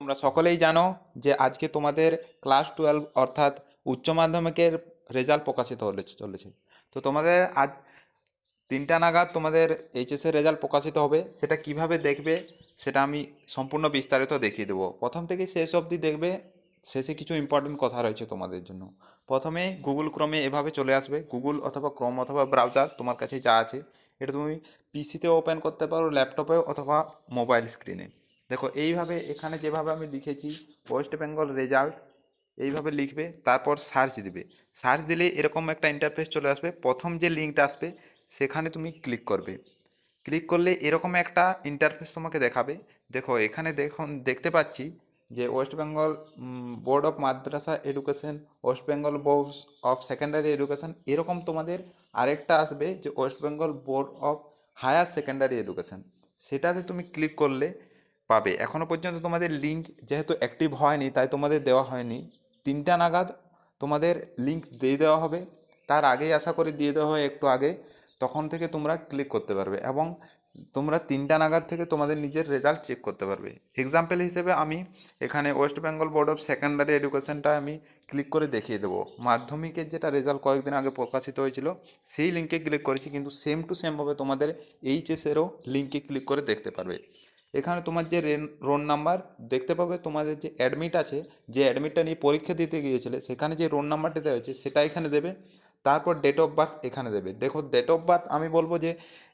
তোমরা সকলেই জানো যে আজকে তোমাদের ক্লাস 12 অর্থাৎ উচ্চ মাধ্যমিকের রেজাল্ট প্রকাশিত হলে চলেছে। তো তোমাদের আজ 3টা নাগাদ তোমাদের এইচএসের রেজাল্ট প্রকাশিত হবে। সেটা কিভাবে দেখবে সেটা আমি সম্পূর্ণ বিস্তারিত দেখিয়ে দেবো। প্রথম থেকে শেষ অবধি দেখবে, শেষে কিছু ইম্পর্টেন্ট কথা রয়েছে তোমাদের জন্য। প্রথমে গুগল ক্রমে এভাবে চলে আসবে, গুগল অথবা ক্রোম অথবা ব্রাউজার তোমার কাছে যা আছে এটা তুমি পিসিতে ওপেন করতে পারো, ল্যাপটপে অথবা মোবাইল স্ক্রিনে। দেখো এইভাবে এখানে যেভাবে আমি লিখেছি ওয়েস্ট বেঙ্গল রেজাল্ট, এইভাবে লিখবে, তারপর সার্চ দিবে। সার্চ দিলে এরকম একটা ইন্টারফেস চলে আসবে। প্রথম যে লিঙ্কটা আসবে সেখানে তুমি ক্লিক করবে। ক্লিক করলে এরকম একটা ইন্টারফেস তোমাকে দেখাবে। দেখো এখানে দেখুন, দেখতে পাচ্ছি যে West Bengal board of madrasah education, West Bengal board of secondary education, এরকম তোমাদের আরেকটা আসবে যে West Bengal board of higher secondary education. সেটাতে তুমি ক্লিক করলে পাবে। এখনও পর্যন্ত তোমাদের লিঙ্ক যেহেতু অ্যাক্টিভ হয়নি তাই তোমাদের দেওয়া হয়নি। 3টা নাগাদ তোমাদের লিঙ্ক দিয়ে দেওয়া হবে। তার আগেই আশা করি দিয়ে দেওয়া হয়, একটু আগে। তখন থেকে তোমরা ক্লিক করতে পারবে এবং তোমরা 3টা নাগাদ থেকে তোমাদের নিজের রেজাল্ট চেক করতে পারবে। এক্সাম্পল হিসেবে আমি এখানে West Bengal board of Secondary এডুকেশনটা আমি ক্লিক করে দেখিয়ে দেবো। মাধ্যমিকের যেটা রেজাল্ট কয়েকদিন আগে প্রকাশিত হয়েছিল সেই লিঙ্কে ক্লিক করেছি, কিন্তু সেম টু সেমভাবে তোমাদের এইচএসেরও লিঙ্কে ক্লিক করে দেখতে পারবে। এখানে তোমার যে রোল নাম্বার দেখতে পাবে, তোমাদের যে অ্যাডমিট আছে, যে অ্যাডমিটটা নিয়ে পরীক্ষা দিতে গিয়েছিলে সেখানে যে রোল নাম্বারটা দেওয়া হয়েছে সেটা এখানে দেবে। তারপর ডেট অফ বার্থ এখানে দেবে। দেখো ডেট অফ বার্থ আমি বলবো যে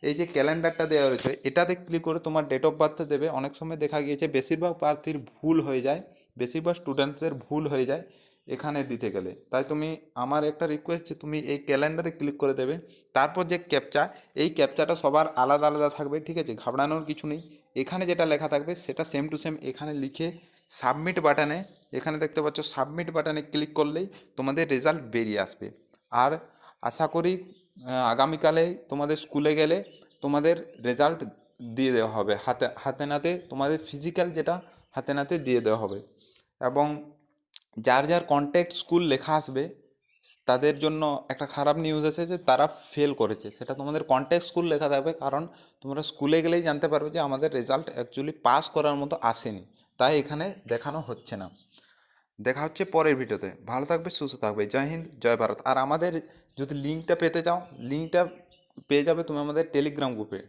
এই যে ক্যালেন্ডারটা দেওয়া রয়েছে এটাতে ক্লিক করে তোমার ডেট অফ বার্থটা দেবে। অনেক সময় দেখা গিয়েছে বেশিরভাগ প্রার্থীর ভুল হয়ে যায়, বেশিরভাগ স্টুডেন্টসদের ভুল হয়ে যায় এখানে দিতে গেলে। তাই তুমি, আমার একটা রিকোয়েস্ট যে তুমি এই ক্যালেন্ডারে ক্লিক করে দেবে। তারপর যে ক্যাপচা, এই ক্যাপচাটা সবার আলাদা আলাদা থাকবে, ঠিক আছে? ঘাবড়ানোর কিছু নেই। এখানে যেটা লেখা থাকবে সেটা সেম টু সেম এখানে লিখে সাবমিট বাটনে, এখানে দেখতে পাচ্ছ সাবমিট বাটনে ক্লিক করলেই তোমাদের রেজাল্ট বেরিয়ে আসবে। আর আশা করি আগামীকালে তোমাদের স্কুলে গেলে তোমাদের রেজাল্ট দিয়ে দেওয়া হবে, হাতে হাতে নাতে তোমাদের ফিজিক্যাল যেটা হাতে নাতে দিয়ে দেওয়া হবে। এবং যার যার কন্ট্যাক্ট স্কুল লেখা আসবে তাদের জন্য একটা খারাপ নিউজ আছে যে তারা ফেল করেছে। সেটা তোমাদের কন্ট্যাক্ট স্কুল লেখা থাকবে, কারণ তোমরা স্কুলে গেলেই জানতে পারবে যে আমাদের রেজাল্ট অ্যাকচুয়ালি পাস করার মতো আসেনি, তাই এখানে দেখানো হচ্ছে না। দেখা হচ্ছে পরের ভিডিওতে। ভালো থাকবে, সুস্থ থাকবে। জয় হিন্দ, জয় ভারত। আর আমাদের যদি লিঙ্কটা পেতে চাও, লিঙ্কটা পেয়ে যাবে তুমি আমাদের টেলিগ্রাম গ্রুপে।